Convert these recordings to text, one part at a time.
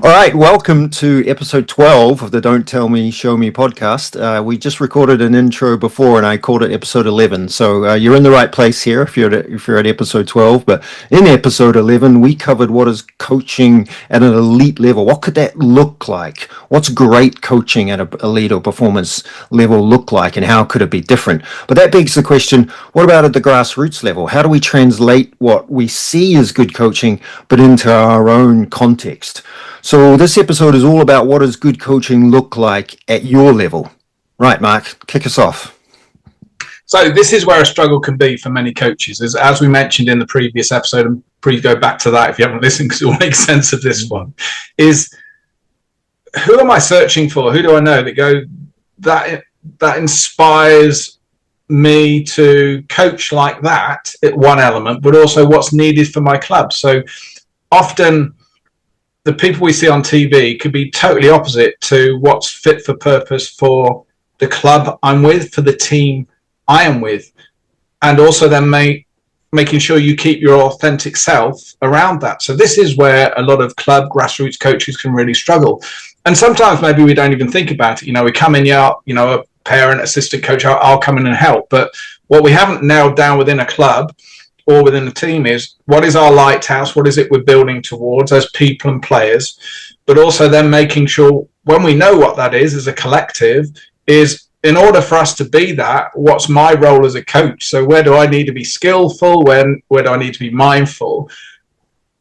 All right, welcome to episode 12 of the Don't Tell Me, Show Me podcast. We just recorded an intro before and I called it episode 11. So you're in the right place here if you're at episode 12. But in episode 11, we covered what is coaching at an elite level. What could that look like? What's great coaching at an elite or performance level look like, and how could it be different? But that begs the question, what about at the grassroots level? How do we translate what we see as good coaching, but into our own context? So this episode is all about what does good coaching look like at your level. Right, Mark, kick us off. So this is where a struggle can be for many coaches. As we mentioned in the previous episode, and please go back to that if you haven't listened because it will make sense of this one, is who am I searching for? Who do I know that inspires me to coach like that at one element, but also what's needed for my club. So often the people we see on TV could be totally opposite to what's fit for purpose for the club I'm with, for the team I am with, and also then making sure you keep your authentic self around that. So this is where a lot of club grassroots coaches can really struggle. And sometimes maybe we don't even think about it. You know, we come in, a parent, assistant coach, I'll come in and help. But what we haven't nailed down within a club or within the team is what is our lighthouse, what is it we're building towards as people and players, but also then making sure when we know what that is as a collective, is in order for us to be that, what's my role as a coach? So where do I need to be skillful? Where do I need to be mindful?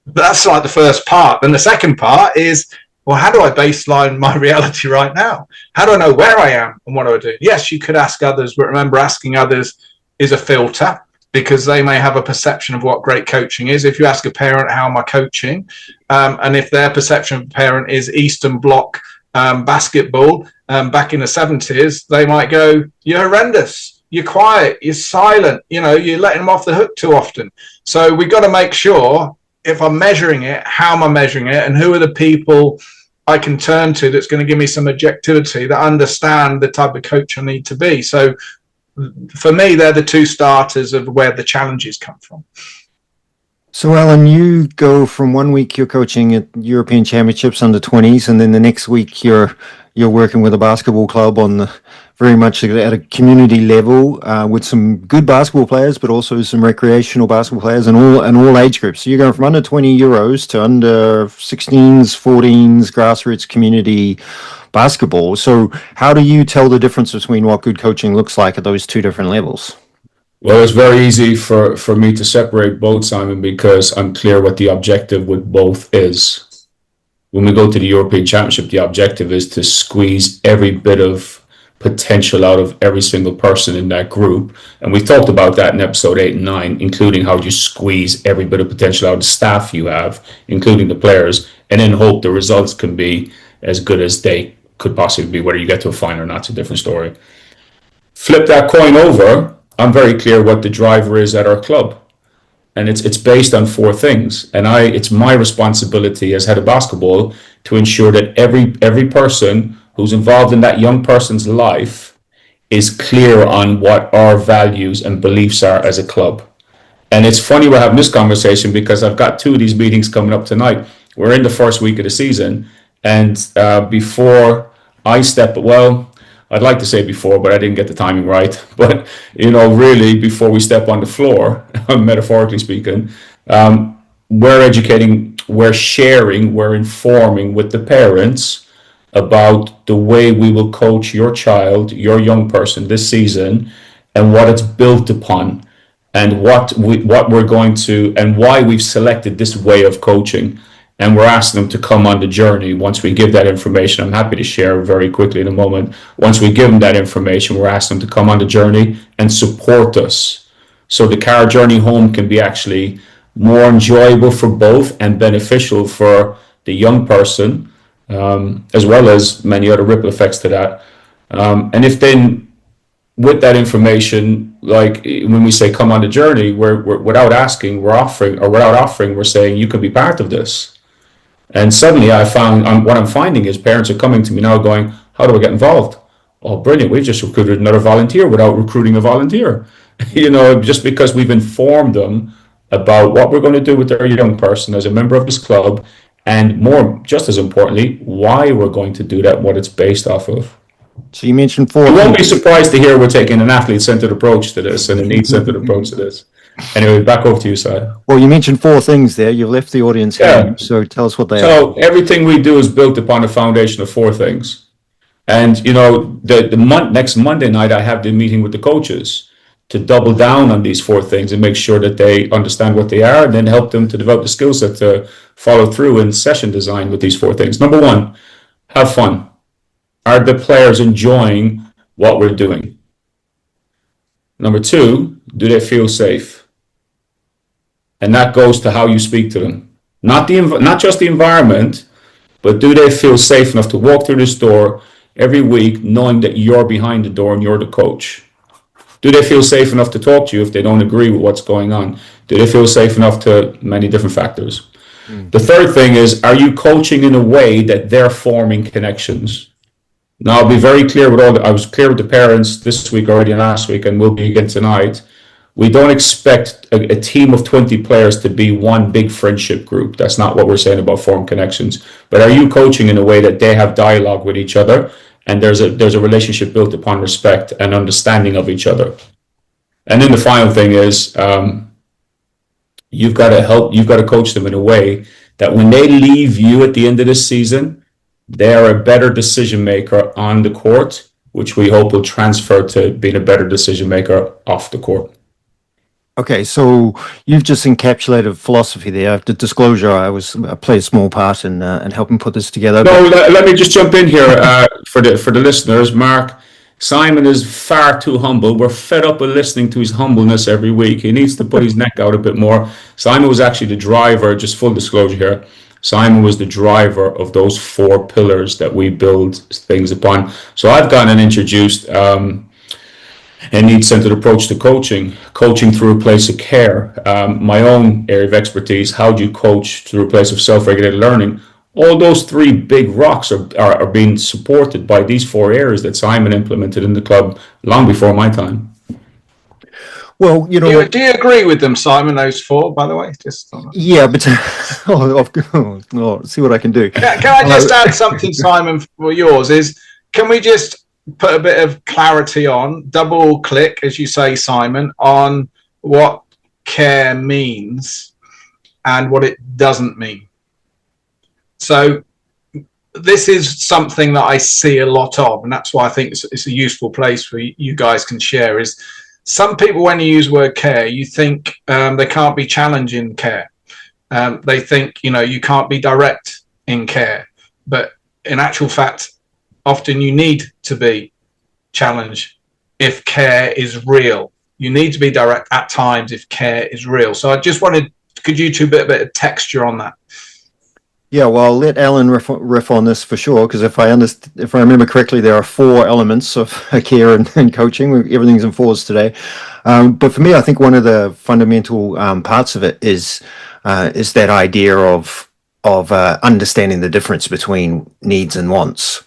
That's like the first part. And the second part is, well, how do I baseline my reality right now? How do I know where I am and what do I do? Yes, you could ask others, but remember, asking others is a filter, because they may have a perception of what great coaching is. If you ask a parent, how am I coaching? And if their perception of a parent is Eastern Bloc basketball back in the 70s, they might go, you're horrendous, you're quiet, you're silent, you're letting them off the hook too often. So we've got to make sure, if I'm measuring it, how am I measuring it? And who are the people I can turn to that's going to give me some objectivity, that understand the type of coach I need to be? So for me, they're the two starters of where the challenges come from. So, Alan, you go from 1 week you're coaching at European Championships under 20s, and then the next week you're working with a basketball club on very much at a community level with some good basketball players, but also some recreational basketball players and all age groups. So you're going from under 20 Euros to under 16s, 14s, grassroots community basketball. So how do you tell the difference between what good coaching looks like at those two different levels? Well, it's very easy for me to separate both, Simon, because I'm clear what the objective with both is. When we go to the European Championship, the objective is to squeeze every bit of potential out of every single person in that group. And we talked about that in episode 8 and 9, including how you squeeze every bit of potential out of the staff you have, including the players, and then hope the results can be as good as they could possibly be. Whether you get to a final or not, it's a different story. Flip that coin over, I'm very clear what the driver is at our club. And it's based on four things. And it's my responsibility as head of basketball to ensure that every person who's involved in that young person's life is clear on what our values and beliefs are as a club. And it's funny we're having this conversation because I've got two of these meetings coming up tonight. We're in the first week of the season. And before I I'd like to say before, but I didn't get the timing right. But, really before we step on the floor, metaphorically speaking, we're educating, we're sharing, we're informing with the parents about the way we will coach your child, your young person this season, and what it's built upon, and what we're going to, and why we've selected this way of coaching. And we're asking them to come on the journey. Once we give that information, I'm happy to share very quickly in a moment. Once we give them that information, we're asking them to come on the journey and support us. So the car journey home can be actually more enjoyable for both and beneficial for the young person, as well as many other ripple effects to that. And if then with that information, like when we say come on the journey, we're without asking, we're offering, or without offering, we're saying you can be part of this. And suddenly what I'm finding is parents are coming to me now going, how do I get involved? Oh, brilliant. We just recruited another volunteer without recruiting a volunteer. Just because we've informed them about what we're going to do with their young person as a member of this club and just as importantly, why we're going to do that, what it's based off of. So you mentioned 4. You won't be surprised to hear we're taking an athlete-centered approach to this and a need-centered approach to this. Anyway, back over to you, Si. Well, you mentioned 4 things there. You've left the audience here, so tell us what they are. So everything we do is built upon a foundation of 4 things. And, next Monday night, I have the meeting with the coaches to double down on these 4 things and make sure that they understand what they are and then help them to develop the skill set to follow through in session design with these 4 things. Number 1, have fun. Are the players enjoying what we're doing? Number 2, do they feel safe? And that goes to how you speak to them. Not just the environment, but do they feel safe enough to walk through this door every week knowing that you're behind the door and you're the coach? Do they feel safe enough to talk to you if they don't agree with what's going on? Do they feel safe enough to many different factors? The third thing is, are you coaching in a way that they're forming connections? Now, I'll be very clear I was clear with the parents this week already and last week, and will be again tonight. We don't expect a team of 20 players to be one big friendship group. That's not what we're saying about form connections. But are you coaching in a way that they have dialogue with each other and there's a relationship built upon respect and understanding of each other? And then the final thing is, you've got to coach them in a way that when they leave you at the end of this season, they are a better decision maker on the court, which we hope will transfer to being a better decision maker off the court. Okay, so you've just encapsulated philosophy there. The disclosure, I played a small part in helping put this together. No, let me just jump in here for the listeners. Mark, Simon is far too humble. We're fed up with listening to his humbleness every week. He needs to put his neck out a bit more. Simon was actually the driver, just full disclosure here. Simon was the driver of those 4 pillars that we build things upon. So I've gone and introduced a need-centered approach to coaching through a place of care. My own area of expertise, how do you coach through a place of self-regulated learning? All those 3 big rocks are being supported by these 4 areas that Simon implemented in the club long before my time. Well, do you agree with them, Simon? Those 4, by the way, yeah, but see what I can do. Can I just add something, Simon, for yours? Can we just put a bit of clarity on, double click, as you say, Simon, on what care means and what it doesn't mean? So this is something that I see a lot of, and that's why I think it's a useful place where you guys can share. Is some people, when you use the word care, you think they can't be challenged in care. They think, you can't be direct in care. But in actual fact, often you need to be challenged if care is real. You need to be direct at times if care is real. So I just could you two put a bit of texture on that? Yeah, well, I'll let Alan riff on this for sure, because if I remember correctly, there are 4 elements of care and coaching. Everything's in 4s today. But for me, I think one of the fundamental parts of it is that idea of understanding the difference between needs and wants.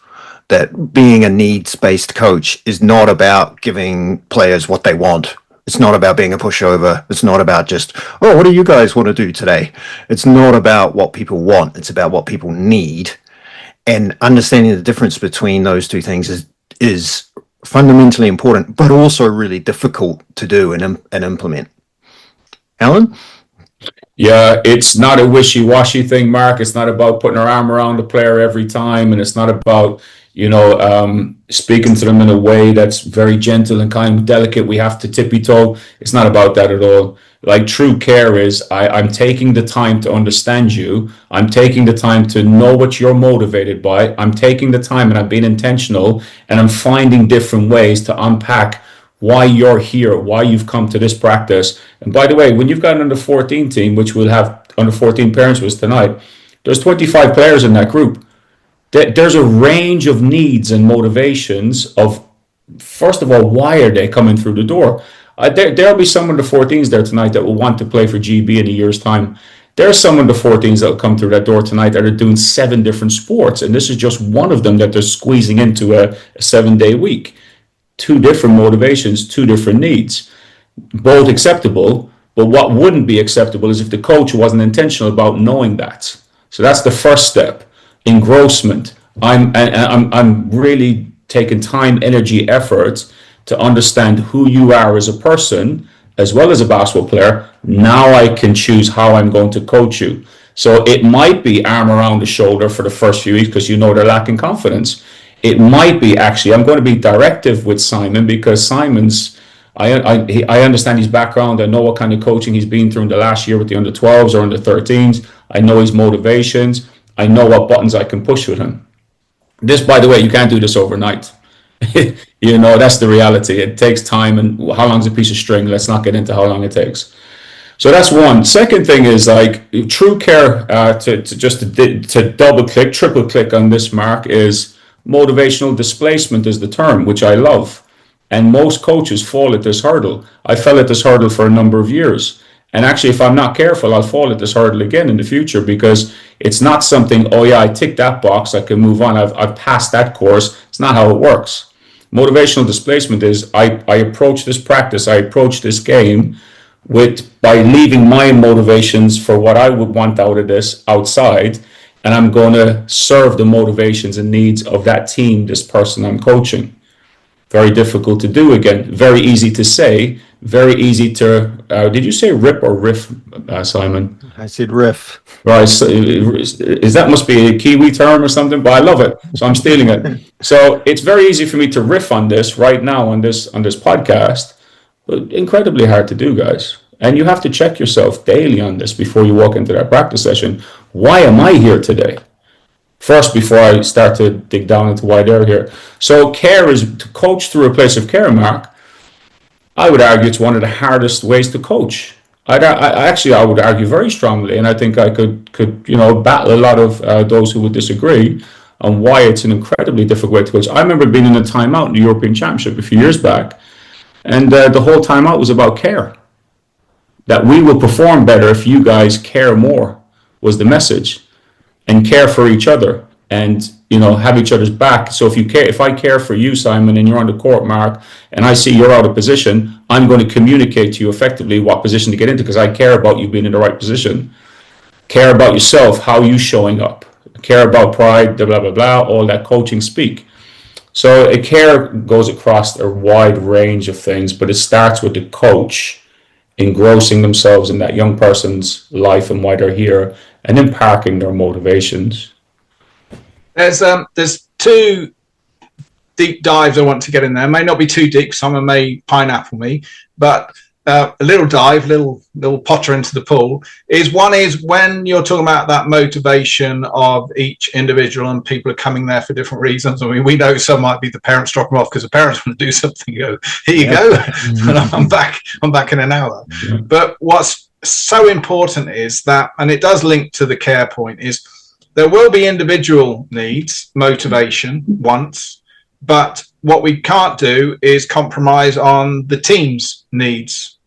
That being a needs-based coach is not about giving players what they want. It's not about being a pushover. It's not about just, what do you guys want to do today? It's not about what people want. It's about what people need. And understanding the difference between those 2 things is fundamentally important, but also really difficult to do and implement. Alan? Yeah, it's not a wishy-washy thing, Mark. It's not about putting our arm around the player every time, and it's not about speaking to them in a way that's very gentle and kind of delicate. We have to tippy-toe. It's not about that at all. Like, true care is I'm taking the time to understand you. I'm taking the time to know what you're motivated by. I'm taking the time and I'm being intentional, and I'm finding different ways to unpack why you're here, why you've come to this practice. And by the way, when you've got an under 14 team, which we'll have under 14 parents with tonight, there's 25 players in that group. There's a range of needs and motivations of, first of all, why are they coming through the door? There'll be some of the 14s there tonight that will want to play for GB in a year's time. There's some of the 14s that will come through that door tonight that are doing 7 different sports, and this is just one of them that they're squeezing into a 7-day week. 2 different motivations, 2 different needs, both acceptable. But what wouldn't be acceptable is if the coach wasn't intentional about knowing that. So that's the first step. Engrossment. I'm really taking time, energy, effort to understand who you are as a person, as well as a basketball player. Now I can choose how I'm going to coach you. So it might be arm around the shoulder for the first few weeks because you know they're lacking confidence. It might be actually, I'm going to be directive with Simon because I understand his background. I know what kind of coaching he's been through in the last year with the under 12s or under 13s. I know his motivations. I know what buttons I can push with him. This, by the way, you can't do this overnight. That's the reality. It takes time, and how long is a piece of string? Let's not get into how long it takes. So that's one. Second thing is like true care, to double click, triple click on this, Mark, is motivational displacement is the term, which I love. And most coaches fall at this hurdle. I fell at this hurdle for a number of years. And actually, if I'm not careful, I'll fall at this hurdle again in the future because it's not something, oh yeah, I ticked that box, I can move on, I've passed that course. It's not how it works. Motivational displacement is I approach this practice, I approach this game by leaving my motivations for what I would want out of this outside, and I'm going to serve the motivations and needs of that team, this person I'm coaching. Very difficult to do again. Very easy to say. Very easy to. Did you say rip or riff, Simon? I said riff. Right. So is that must be a Kiwi term or something? But I love it, so I'm stealing it. So it's very easy for me to riff on this right now on this podcast, but incredibly hard to do, guys. And you have to check yourself daily on this before you walk into that practice session. Why am I here today? First, before I start to dig down into why they're here. So care is to coach through a place of care, Mark. I would argue it's one of the hardest ways to coach. I would argue very strongly, and I think I could battle a lot of those who would disagree on why it's an incredibly difficult way to coach. I remember being in a timeout in the European Championship a few years back, and the whole timeout was about care. That we will perform better if you guys care more was the message. And care for each other and have each other's back. So if I care for you, Simon, and you're on the court, Mark, and I see you're out of position, I'm going to communicate to you effectively what position to get into because I care about you being in the right position. Care about yourself, how you showing up. Care about pride, blah, blah, blah, all that coaching speak. So a care goes across a wide range of things, but it starts with the coach engrossing themselves in that young person's life and why they're here, and then parking their motivations. There's two deep dives I want to get in there. It may not be too deep, someone may pineapple me, but a little dive, little potter into the pool is when you're talking about that motivation of each individual and people are coming there for different reasons. I mean, we know some might be the parents drop them off because the parents want to do something. You go, here you go, and I'm back in an hour. Yeah. But what's so important is that, and it does link to the care point, is there will be individual needs, motivation, wants, but what we can't do is compromise on the team's needs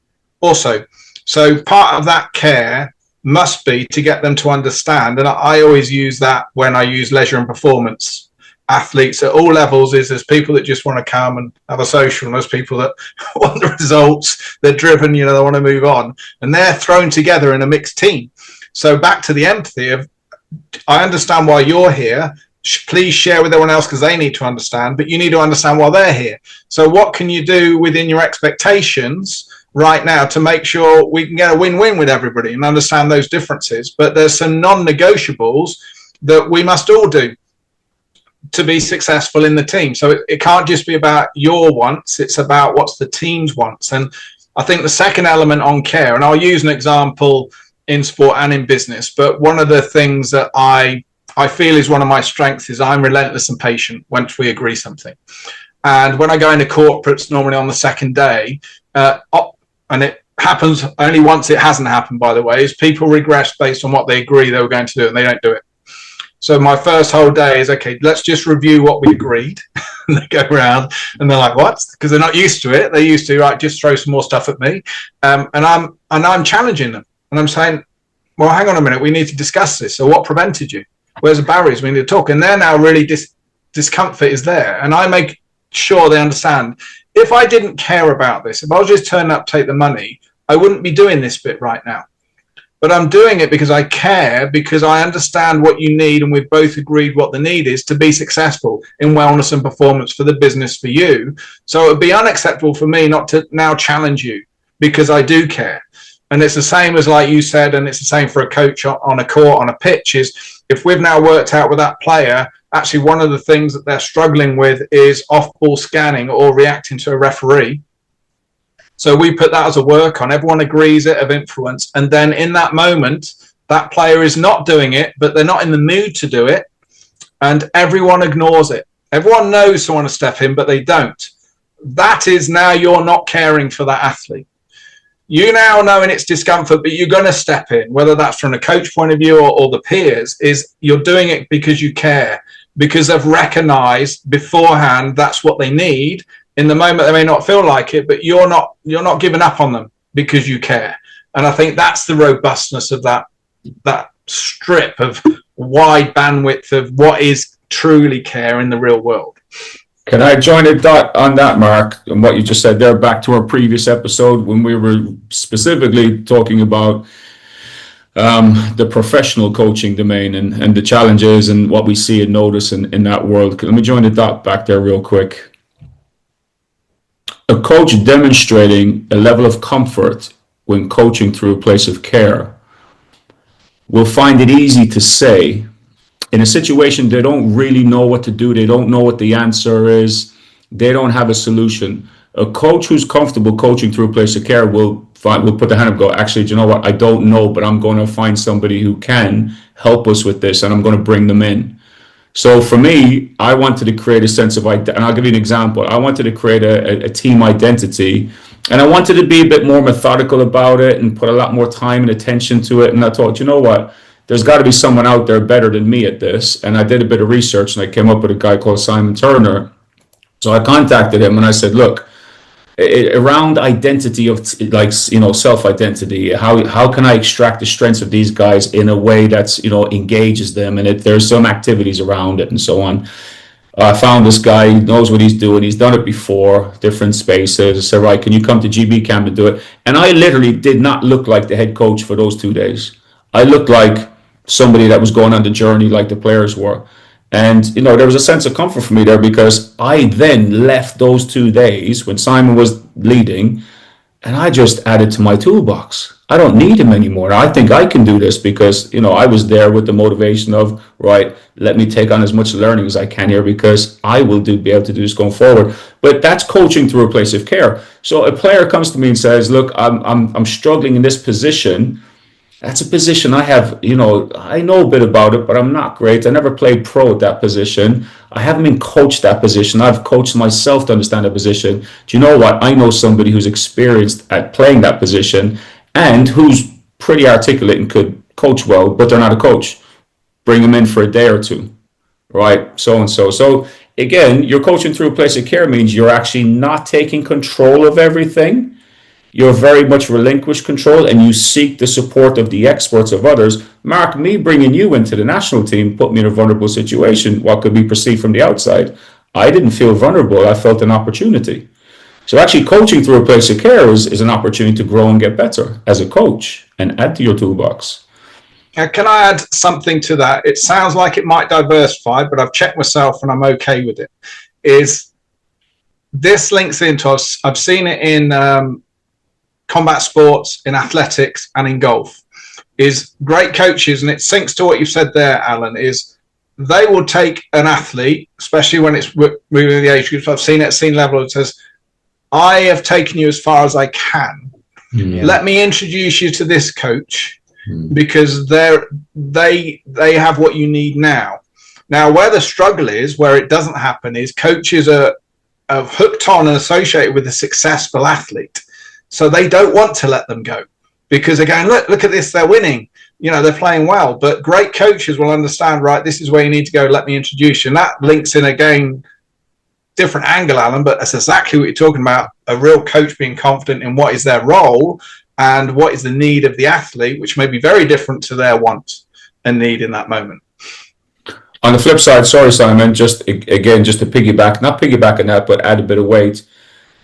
also. So part of that care must be to get them to understand, and I always use that when I use leisure and performance athletes at all levels, is there's people that just want to come and have a social, and there's people that want the results, they're driven, they want to move on, and they're thrown together in a mixed team. So back to the empathy of, I understand why you're here, please share with everyone else because they need to understand, but you need to understand why they're here. So what can you do within your expectations right now to make sure we can get a win-win with everybody and understand those differences? But there's some non-negotiables that we must all do to be successful in the team. So it can't just be about your wants, it's about what's the team's wants. And I think the second element on care, and I'll use an example in sport and in business, but one of the things that I feel is one of my strengths is I'm relentless and patient once we agree something. And when I go into corporates, normally on the second day, and it happens only once, it hasn't happened, by the way, is people regress based on what they agree they were going to do and they don't do it. So my first whole day is, okay, let's just review what we agreed. And they go around and they're like, what? Because they're not used to it. They're used to, right, just throw some more stuff at me. And I'm challenging them. And I'm saying, well, hang on a minute, we need to discuss this. So what prevented you? Where's the barriers? We need to talk. And they're now really, discomfort is there. And I make sure they understand, if I didn't care about this, if I was just turning up, take the money, I wouldn't be doing this bit right now. but I'm doing it because I care, because I understand what you need, and we've both agreed what the need is to be successful in wellness and performance for the business for you. So it would be unacceptable for me not to now challenge you because I do care. And it's the same as, like you said, and it's the same for a coach on a court, on a pitch, is if we've now worked out with that player, actually one of the things that they're struggling with is off-ball scanning or reacting to a referee. So we put that as a work on. Everyone agrees it of influence. And then in that moment, that player is not doing it, but they're not in the mood to do it. And everyone ignores it. Everyone knows someone to step in, but they don't. That is now you're not caring for that athlete. You now knowing it's discomfort, but you're going to step in, whether that's from a coach point of view or the peers, is you're doing it because you care, because they've recognized beforehand that's what they need. In the moment, they may not feel like it, but you're not giving up on them because you care. And I think that's the robustness of that strip of wide bandwidth of what is truly care in the real world. Can I join a dot on that, Mark, and what you just said there, back to our previous episode when we were specifically talking about the professional coaching domain and the challenges and what we see and notice in that world. Let me join the dot back there real quick. A coach demonstrating a level of comfort when coaching through a place of care will find it easy to say, in a situation they don't really know what to do, they don't know what the answer is, they don't have a solution. A coach who's comfortable coaching through a place of care will put their hand up and go, actually, do you know what, I don't know, but I'm going to find somebody who can help us with this, and I'm going to bring them in. So for me, I wanted to create a sense of identity, and I'll give you an example. I wanted to create a team identity, and I wanted to be a bit more methodical about it and put a lot more time and attention to it. And I thought, you know what, there's got to be someone out there better than me at this. And I did a bit of research, and I came up with a guy called Simon Turner. So I contacted him and I said, look, around identity of self-identity, how can I extract the strengths of these guys in a way that's, engages them, and there's some activities around it and so on. I found this guy, he knows what he's doing, he's done it before, different spaces. I said, right, can you come to GB camp and do it? And I literally did not look like the head coach for those 2 days. I looked like somebody that was going on the journey like the players were. And, there was a sense of comfort for me there, because I then left those 2 days when Simon was leading, and I just added to my toolbox. I don't need him anymore. I think I can do this because, I was there with the motivation of, right, let me take on as much learning as I can here, because I will be able to do this going forward. But that's coaching through a place of care. So a player comes to me and says, look, I'm struggling in this position. That's a position I have, I know a bit about it, but I'm not great. I never played pro at that position. I haven't been coached that position. I've coached myself to understand that position. Do you know what? I know somebody who's experienced at playing that position and who's pretty articulate and could coach well, but they're not a coach. Bring them in for a day or two, right? So and so. So again, you're coaching through a place of care means you're actually not taking control of everything. You're very much relinquish control, and you seek the support of the experts of others. Mark, me bringing you into the national team put me in a vulnerable situation, what could be perceived from the outside. I didn't feel vulnerable. I felt an opportunity. So actually coaching through a place of care is an opportunity to grow and get better as a coach and add to your toolbox. Can I add something to that? It sounds like it might diversify, but I've checked myself and I'm okay with it. Is this links into, I've seen it in combat sports, in athletics, and in golf, is great coaches, and it syncs to what you've said there, Alan, is they will take an athlete, especially when it's moving the age groups. I've seen it at scene level. It says, I have taken you as far as I can. Yeah. Let me introduce you to this coach because they have what you need now. Now, where the struggle is, where it doesn't happen, is coaches are hooked on and associated with a successful athlete. So they don't want to let them go because they're going, look at this, they're winning. They're playing well. But great coaches will understand, right, this is where you need to go. Let me introduce you. And that links in again, different angle, Alan, but that's exactly what you're talking about. A real coach being confident in what is their role and what is the need of the athlete, which may be very different to their want and need in that moment. On the flip side, sorry, Simon, just to piggyback, not piggyback on that, but add a bit of weight.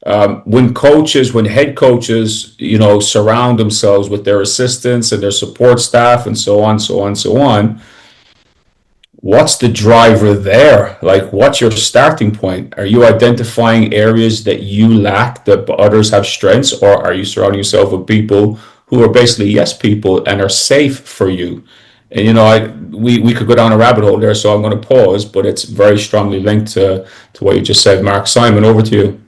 When head coaches, surround themselves with their assistants and their support staff and so on, so on, so on, what's the driver there? Like, what's your starting point? Are you identifying areas that you lack that others have strengths, or are you surrounding yourself with people who are basically yes people and are safe for you? And we could go down a rabbit hole there, so I'm going to pause, but it's very strongly linked to what you just said, Mark. Simon, over to you.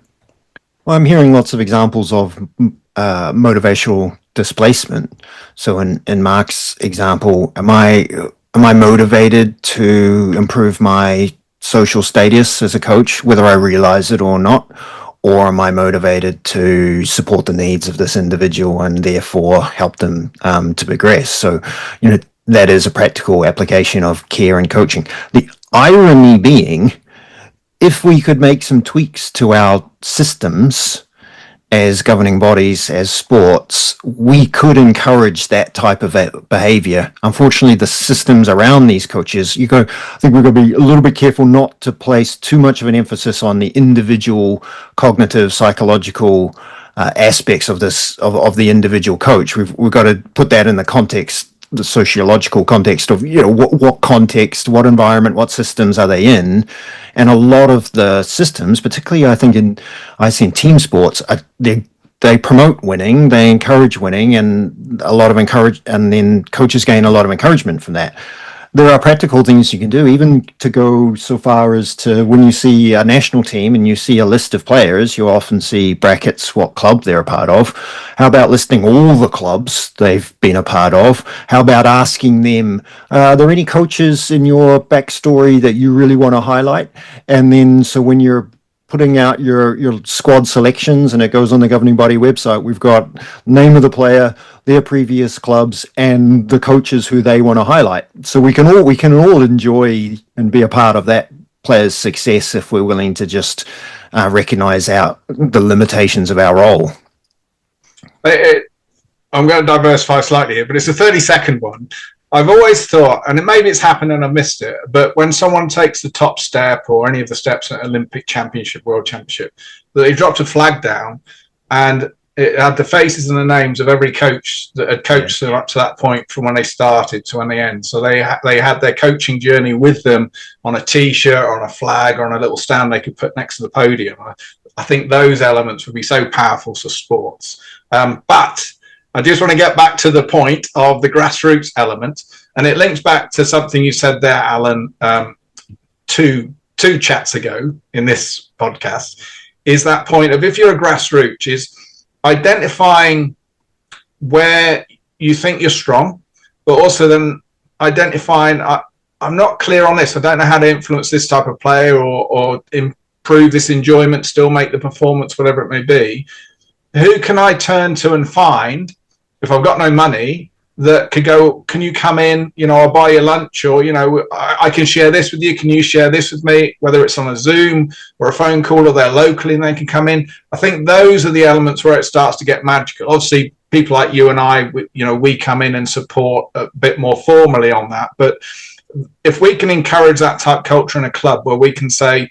Well, I'm hearing lots of examples of motivational displacement. So in Mark's example, am I motivated to improve my social status as a coach, whether I realize it or not? Or am I motivated to support the needs of this individual and therefore help them to progress? So, that is a practical application of care and coaching. The irony being, if we could make some tweaks to our systems as governing bodies, as sports, we could encourage that type of behavior. Unfortunately, the systems around these coaches, I think we've got to be a little bit careful not to place too much of an emphasis on the individual cognitive, psychological aspects of this, of the individual coach. We've got to put that in the sociological context of, what context, what environment, what systems are they in. And a lot of the systems, particularly I think in team sports, they promote winning, they encourage winning, and and then coaches gain a lot of encouragement from that. There are practical things you can do, even to go so far as to, when you see a national team and you see a list of players, you often see brackets what club they're a part of. How about listing all the clubs they've been a part of? How about asking them, are there any coaches in your backstory that you really want to highlight? And then, so when you're putting out your squad selections and it goes on the governing body website, we've got name of the player, their previous clubs, and the coaches who they want to highlight. So we can all enjoy and be a part of that player's success if we're willing to just recognize the limitations of our role. I'm going to diversify slightly here, but it's a 30-second one. I've always thought, and maybe it's happened and I missed it, but when someone takes the top step or any of the steps at Olympic Championship, World Championship, that they dropped a flag down and it had the faces and the names of every coach that had coached them up to that point from when they started to when they end. So they had their coaching journey with them on a T-shirt or on a flag or on a little stand they could put next to the podium. I think those elements would be so powerful for sports. But I just want to get back to the point of the grassroots element, and it links back to something you said there, Alan, two chats ago in this podcast, is that point of, if you're a grassroots, is identifying where you think you're strong, but also then identifying, I'm not clear on this, I don't know how to influence this type of player or improve this enjoyment, still make the performance, whatever it may be. Who can I turn to and find, if I've got no money, that could go, can you come in, I'll buy you lunch, or, I can share this with you, can you share this with me, whether it's on a Zoom or a phone call, or they're locally and they can come in. I think those are the elements where it starts to get magical. Obviously, people like you and I, we come in and support a bit more formally on that. But if we can encourage that type of culture in a club where we can say,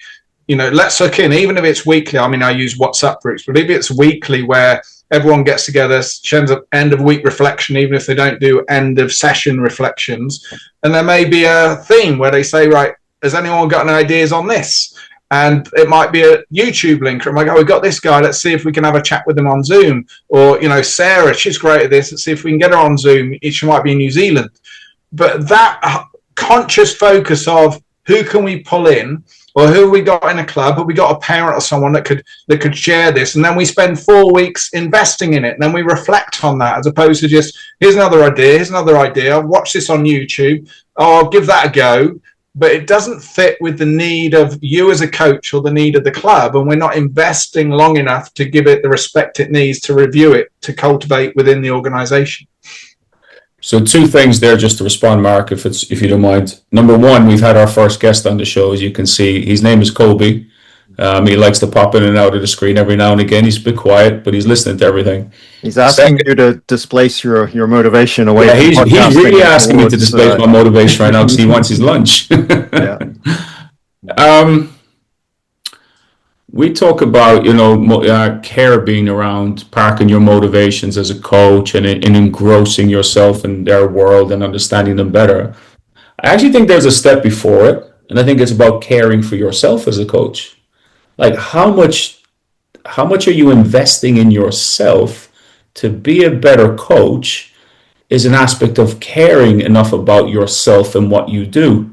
let's hook in, even if it's weekly. I mean, I use WhatsApp groups, but if it's weekly where everyone gets together, shares an end of week reflection, even if they don't do end of session reflections. And there may be a theme where they say, right, has anyone got any ideas on this? And it might be a YouTube link. Or it might go, we've got this guy, let's see if we can have a chat with him on Zoom. Or, Sarah, she's great at this, let's see if we can get her on Zoom. She might be in New Zealand. But that conscious focus of who can we pull in, or who have we got in a club? Have we got a parent or someone that could share this? And then we spend 4 weeks investing in it. And then we reflect on that, as opposed to just, here's another idea. I'll watch this on YouTube. Oh, I'll give that a go. But it doesn't fit with the need of you as a coach or the need of the club. And we're not investing long enough to give it the respect it needs to review it, to cultivate within the organization. So 2 things there, just to respond, Mark, if you don't mind. Number 1, we've had our first guest on the show, as you can see. His name is Colby. He likes to pop in and out of the screen every now and again. He's a bit quiet, but he's listening to everything. He's asking you to displace your motivation away. Yeah, he's really asking me to displace my motivation right now because he wants his lunch. Yeah. we talk about, care being around parking your motivations as a coach and engrossing yourself in their world and understanding them better. I actually think there's a step before it, and I think it's about caring for yourself as a coach. Like how much are you investing in yourself to be a better coach is an aspect of caring enough about yourself and what you do.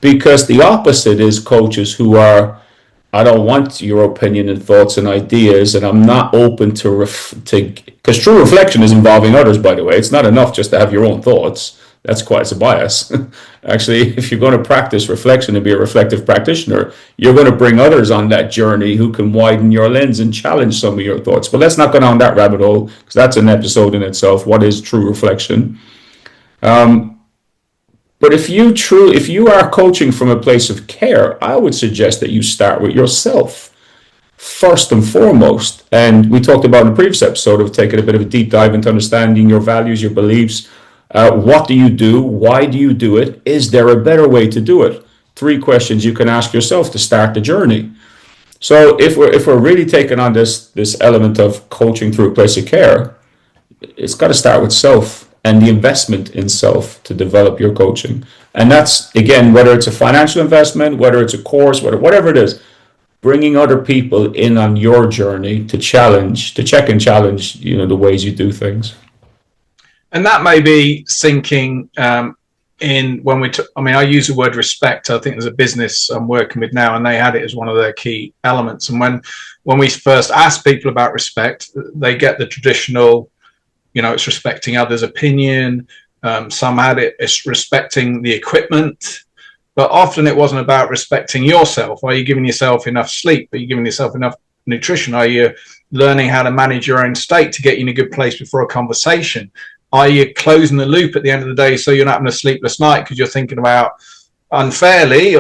Because the opposite is coaches who are, I don't want your opinion and thoughts and ideas, and I'm not open to because true reflection is involving others, by the way. It's not enough just to have your own thoughts. That's quite a bias. Actually, if you're going to practice reflection and be a reflective practitioner, you're going to bring others on that journey who can widen your lens and challenge some of your thoughts. But let's not go down that rabbit hole, because that's an episode in itself. What is true reflection? But if you are coaching from a place of care, I would suggest that you start with yourself first and foremost. And we talked about in the previous episode of taking a bit of a deep dive into understanding your values, your beliefs. What do you do? Why do you do it? Is there a better way to do it? 3 questions you can ask yourself to start the journey. So if we're really taking on this element of coaching through a place of care, it's got to start with self and the investment in self to develop your coaching. And that's, again, whether it's a financial investment, whether it's a course, whatever it is, bringing other people in on your journey to check and challenge, the ways you do things. And that may be sinking in when I use the word respect. I think there's a business I'm working with now, and they had it as one of their key elements. And when we first ask people about respect, they get the traditional, it's respecting others' opinion. Some had it's respecting the equipment, but often it wasn't about respecting yourself. Are you giving yourself enough sleep? Are you giving yourself enough nutrition? Are you learning how to manage your own state to get you in a good place before a conversation? Are you closing the loop at the end of the day so you're not having a sleepless night because you're thinking about unfairly,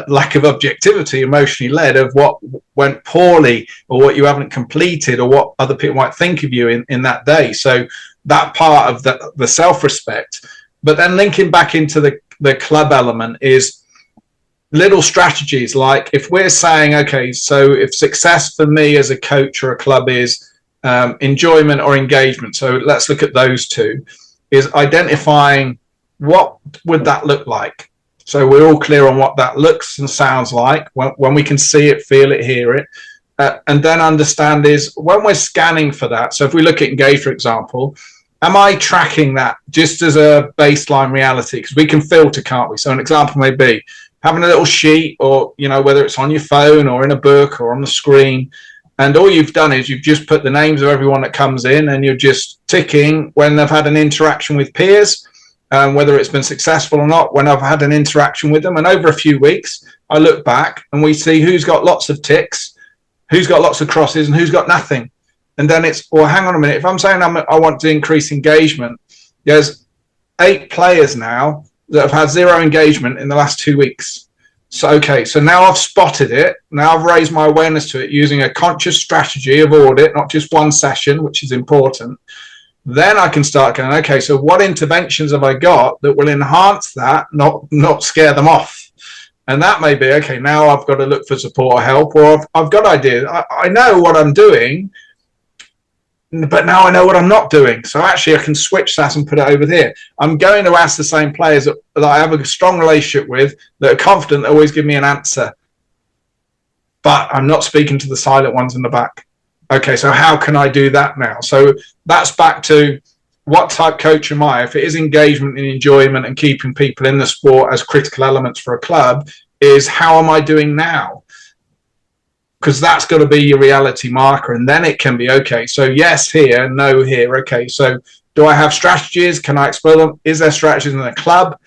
lack of objectivity, emotionally led, of what went poorly or what you haven't completed or what other people might think of you in that day? So that part of the self-respect. But then linking back into the club element is little strategies. Like if we're saying, okay, so if success for me as a coach or a club is enjoyment or engagement, so let's look at those two, is identifying what would that look like. So we're all clear on what that looks and sounds like when we can see it, feel it, hear it, and then understand is when we're scanning for that. So if we look at engage, for example, am I tracking that just as a baseline reality? Because we can filter, can't we? So an example may be having a little sheet, or whether it's on your phone or in a book or on the screen, and all you've done is you've just put the names of everyone that comes in, and you're just ticking when they've had an interaction with peers, whether it's been successful or not, when I've had an interaction with them. And over a few weeks, I look back and we see who's got lots of ticks, who's got lots of crosses, and who's got nothing. And then it's, well, hang on a minute. If I'm saying I want to increase engagement, there's 8 players now that have had 0 engagement in the last 2 weeks. So, okay, so now I've spotted it. Now I've raised my awareness to it using a conscious strategy of audit, not just one session, which is important. Then I can start going, okay, so what interventions have I got that will enhance that, not scare them off? And that may be, okay, now I've got to look for support or help, or I've got ideas. I know what I'm doing, but now I know what I'm not doing. So actually I can switch that and put it over there. I'm going to ask the same players that I have a strong relationship with, that are confident, that always give me an answer. But I'm not speaking to the silent ones in the back. Okay, so how can I do that now? So that's back to what type coach am I? If it is engagement and enjoyment and keeping people in the sport as critical elements for a club, is how am I doing now? Because that's got to be your reality marker. And then it can be, okay, so yes here, no here. Okay, so do I have strategies? Can I explore them? Is there strategies in the club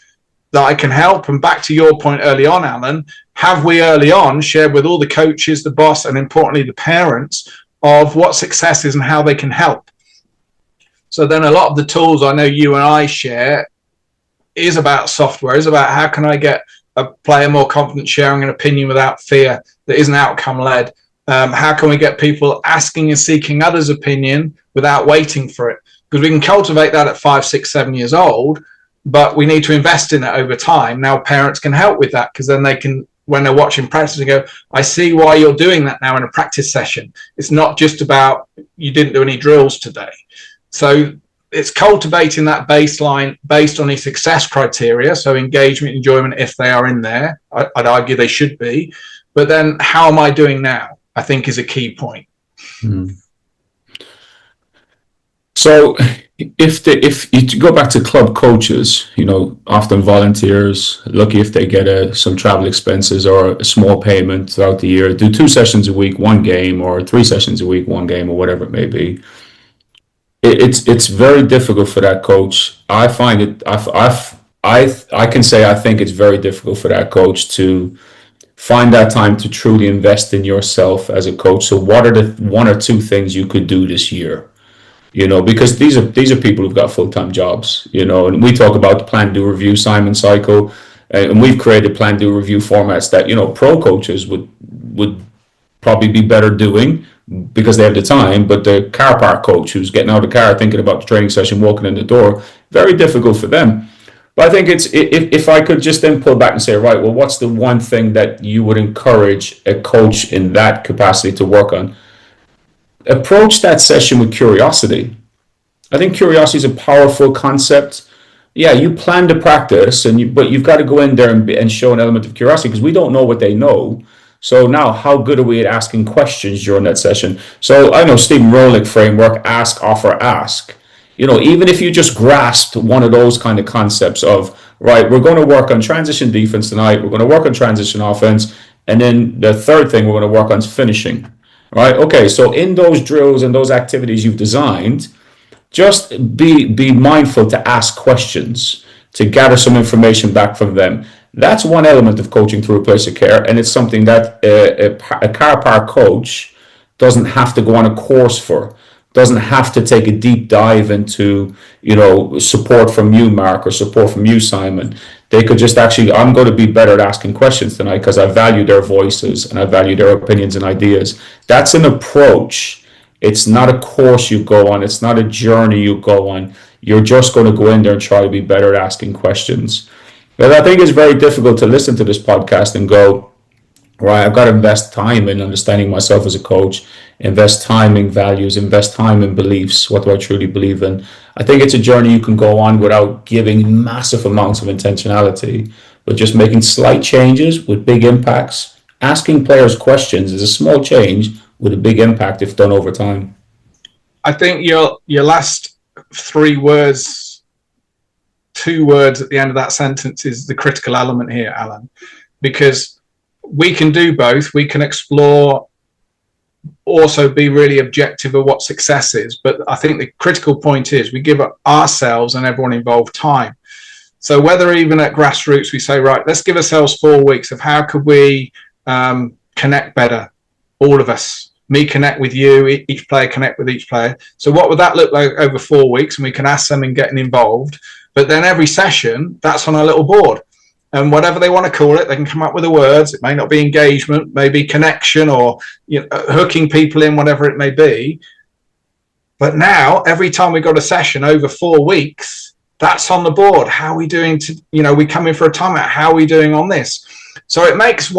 that I can help? And back to your point early on, Alan, have we early on shared with all the coaches, the boss, and importantly the parents of what success is and how they can help? So then a lot of the tools I know you and I share is about software, is about how can I get a player more confident sharing an opinion without fear that isn't outcome led. How can we get people asking and seeking others' opinion without waiting for it? Because we can cultivate that at 5, 6, 7 years old, but we need to invest in it over time. Now parents can help with that, because then they can when they're watching practice and go, I see why you're doing that now in a practice session. It's not just about you didn't do any drills today. So it's cultivating that baseline based on your success criteria. So engagement, enjoyment, if they are in there, I'd argue they should be. But then how am I doing now? I think is a key point. So if you go back to club coaches, often volunteers, lucky if they get some travel expenses or a small payment throughout the year, do 2 sessions a week, 1 game, or 3 sessions a week, 1 game, or whatever it may be. It's very difficult for that coach. I find it. I can say I think it's very difficult for that coach to find that time to truly invest in yourself as a coach. So what are the 1 or 2 things you could do this year? Because these are people who've got full-time jobs, and we talk about the plan, do, review, Simon cycle, and we've created plan, do, review formats that, pro coaches would probably be better doing because they have the time, but the car park coach who's getting out of the car, thinking about the training session, walking in the door, very difficult for them. But I think it's, if I could just then pull back and say, right, well, what's the one thing that you would encourage a coach in that capacity to work on? Approach that session with curiosity. I think curiosity is a powerful concept. Yeah, you plan to practice, but you've got to go in there and show an element of curiosity because we don't know what they know. So now, how good are we at asking questions during that session? So I know Stephen Rowling framework, ask, offer, ask. Even if you just grasped one of those kind of concepts of, right, we're going to work on transition defense tonight, we're going to work on transition offense, and then the third thing we're going to work on is finishing. Right. Okay. So in those drills and those activities you've designed, just be mindful to ask questions, to gather some information back from them. That's one element of coaching through a place of care. And it's something that a car park coach doesn't have to go on a course for, doesn't have to take a deep dive into, support from you, Mark, or support from you, Simon. They could just actually, I'm going to be better at asking questions tonight because I value their voices and I value their opinions and ideas. That's an approach. It's not a course you go on. It's not a journey you go on. You're just going to go in there and try to be better at asking questions. But I think it's very difficult to listen to this podcast and go, right, I've got to invest time in understanding myself as a coach, invest time in values, invest time in beliefs. What do I truly believe in? I think it's a journey you can go on without giving massive amounts of intentionality, but just making slight changes with big impacts. Asking players questions is a small change with a big impact if done over time. I think your last 3 words, 2 words at the end of that sentence is the critical element here, Alan, because we can do both. We can explore, also be really objective of what success is. But I think the critical point is we give ourselves and everyone involved time. So whether even at grassroots, we say, right, let's give ourselves 4 weeks of how could we connect better, all of us. Me connect with you, each player connect with each player. So what would that look like over 4 weeks? And we can ask them and getting involved. But then every session, that's on a little board. And whatever they want to call it, they can come up with the words. It may not be engagement, maybe connection, or hooking people in, whatever it may be. But now, every time we got a session over 4 weeks, that's on the board. How are we doing we come in for a timeout. How are we doing on this? So it makes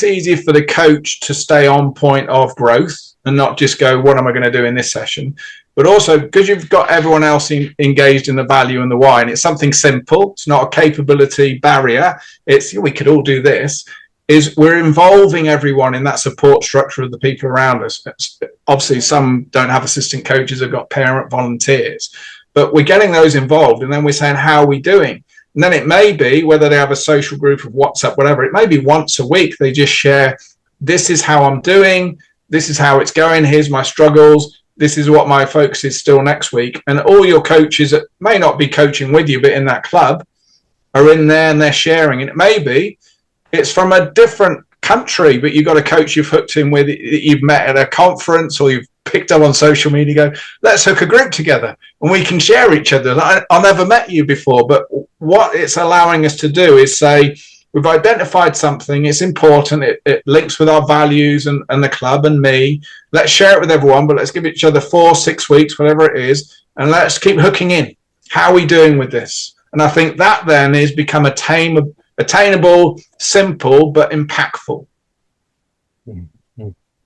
it easier for the coach to stay on point of growth and not just go, what am I going to do in this session? But also, because you've got everyone else engaged in the value and the why, and it's something simple, it's not a capability barrier, it's we could all do this, is we're involving everyone in that support structure of the people around us. Obviously, some don't have assistant coaches, they've got parent volunteers, but we're getting those involved, and then we're saying, how are we doing? And then it may be, whether they have a social group of WhatsApp, whatever, it may be once a week, they just share, this is how I'm doing, this is how it's going, here's my struggles, this is what my focus is still next week. And all your coaches that may not be coaching with you, but in that club, are in there and they're sharing. And it may be, it's from a different country, but you've got a coach you've hooked in with, that you've met at a conference or you've picked up on social media, go, let's hook a group together and we can share each other. I never met you before, but what it's allowing us to do is say, we've identified something, it's important, it links with our values and the club and me. Let's share it with everyone, but let's give each other 4, 6 weeks, whatever it is, and let's keep hooking in. How are we doing with this? And I think that then is become a attainable, simple, but impactful.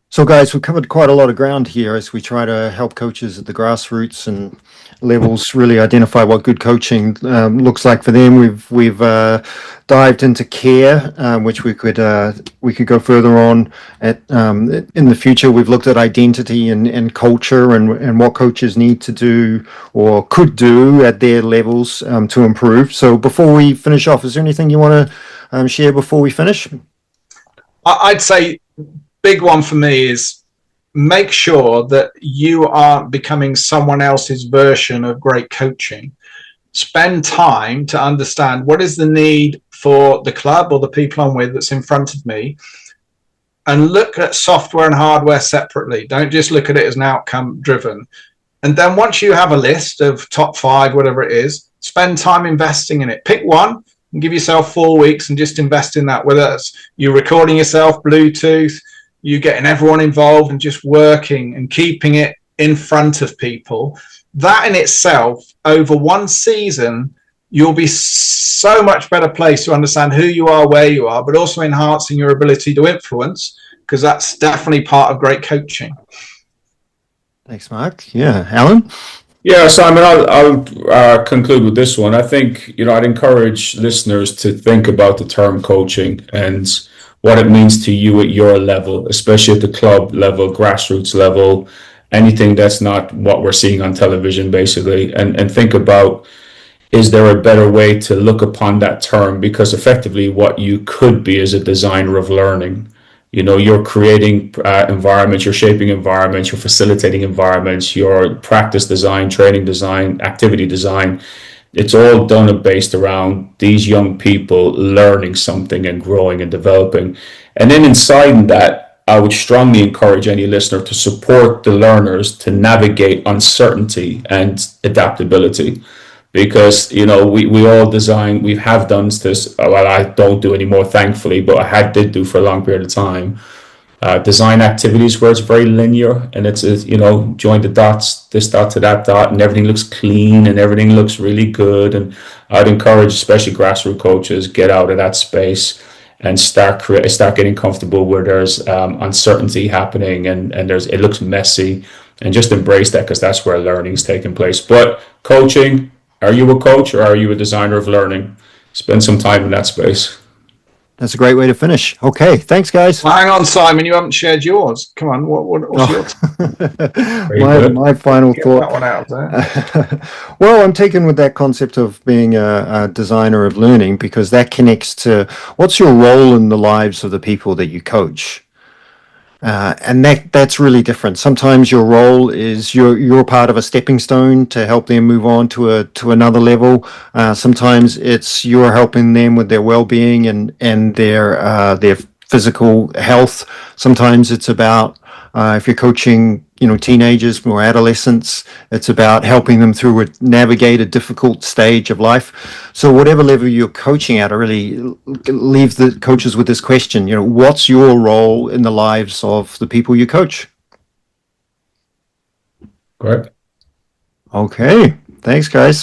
So, guys, we've covered quite a lot of ground here as we try to help coaches at the grassroots and levels really identify what good coaching looks like for them. We've dived into care, which we could go further on at in the future. We've looked at identity and culture and what coaches need to do or could do at their levels to improve. So, before we finish off, is there anything you want to share before we finish? I'd say big one for me is make sure that you aren't becoming someone else's version of great coaching. Spend time to understand what is the need for the club or the people I'm with that's in front of me, and look at software and hardware separately. Don't just look at it as an outcome driven. And then once you have a list of top 5, whatever it is, spend time investing in it. Pick one and give yourself 4 weeks and just invest in that, whether that's you recording yourself, Bluetooth, you getting everyone involved and just working and keeping it in front of people. That in itself, over one season, you'll be so much better placed to understand who you are, where you are, but also enhancing your ability to influence, because that's definitely part of great coaching. Thanks, Mark. Yeah, Alan? Yeah, Simon, I'll conclude with this one. I think, I'd encourage listeners to think about the term coaching and what it means to you at your level, especially at the club level, grassroots level, anything that's not what we're seeing on television, basically, and think about, is there a better way to look upon that term? Because effectively what you could be is a designer of learning. You're creating environments, you're shaping environments, you're facilitating environments, your practice design, training design, activity design. It's all done and based around these young people learning something and growing and developing. And then inside that, I would strongly encourage any listener to support the learners to navigate uncertainty and adaptability. Because, we all design, we have done this, well, I don't do anymore, thankfully, but I did do for a long period of time. Design activities where it's very linear and it's join the dots, this dot to that dot, and everything looks clean and everything looks really good. And I'd encourage especially grassroots coaches, get out of that space and start getting comfortable where there's uncertainty happening and it looks messy, and just embrace that, because that's where learning is taking place. But coaching, are you a coach or are you a designer of learning? Spend some time in that space. That's a great way to finish. Okay, thanks, guys. Well, hang on, Simon, you haven't shared yours. Come on, what's yours? my final thought. That one out there. Well, I'm taken with that concept of being a designer of learning, because that connects to what's your role in the lives of the people that you coach. And that's really different. Sometimes your role is you're part of a stepping stone to help them move on to another level. Sometimes it's you're helping them with their well-being and their physical health. Sometimes it's about if you're coaching, teenagers or adolescents, it's about helping them navigate a difficult stage of life. So whatever level you're coaching at, I really leave the coaches with this question, what's your role in the lives of the people you coach? Great. Okay. Thanks, guys.